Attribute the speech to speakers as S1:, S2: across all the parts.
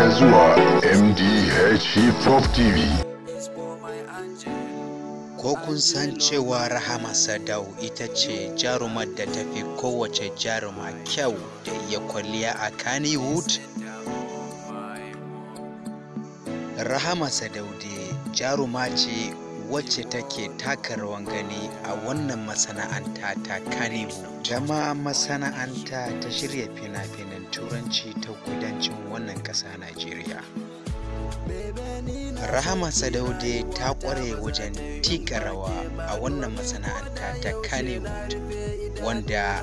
S1: da zuwa MDH Hip Hop TV.
S2: Ko kun san cewa Rahama Sadau ita ce jarumar da ta fi kowace jaruma kyau da iya kwalliya a Kannywood? Rahama Sadau dai jaruma ce wacce take taka rawan gani a wannan masana'anta ta Kannywood. Jama'a masana'anta ta shirya fina-finan turanci ta kudancin wannan ƙasa Najeriya. Rahama Sadau dai ta ƙware wajen tika rawa a wannan masana'anta ta Kannywood, wanda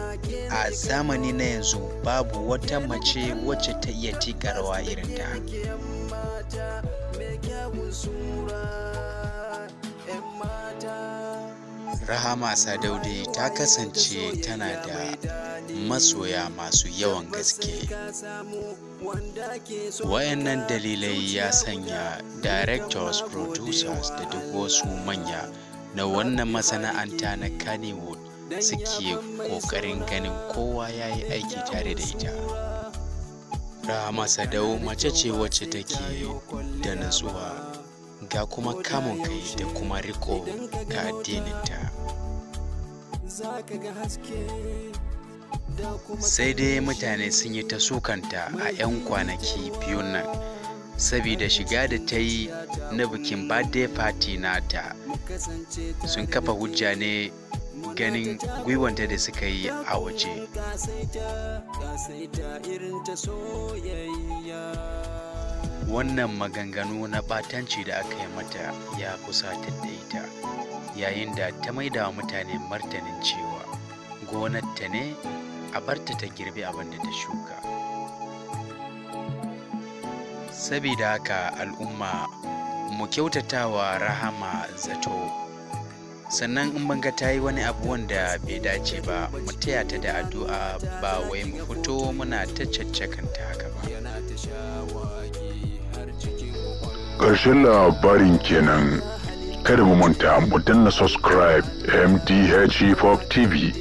S2: a zamani na yanzu babu wata mace wacce ta iya tika rawa irin ta. Rahama Sadau dai ta kasance tana da masoya masu yawan gaske. Wayannan dalilai ya sanya directors, producers da duk wasu manya na wannan masana'anta na Kannywood suke ƙoƙarin ganin kowa ya yi aiki tare da ita. Rahama Sadau mace ce wacce take da natsuwa, ga kuma kamun kai da kuma riko ga addininta. Sai dai mutane sun yi ta sukanta a 'yan kwanaki biyun nan saboda shiga da ta yi na bikin birthday party nata. Sun kafa hujja ne ganin gwiwanta da suka yi a waje. Wannan maganganu na ɓatanci da aka yi mata ya fusatar da ita, yayin da ta maida wa mutane martanin cewa gonarta ne a barta ta girbi abin da ta shuka. Sabida haka al'umma mu kyautatawa Rahama zato, sannan in banga ta yi wani abu wanda bai dace ba mu taya ta da addu'a, ba wai mu fito muna ta caccakanta haka ba.
S1: Ƙarshen labarin kenan. Kada mu manta mu danna subscribe MDH Hip Hop TV.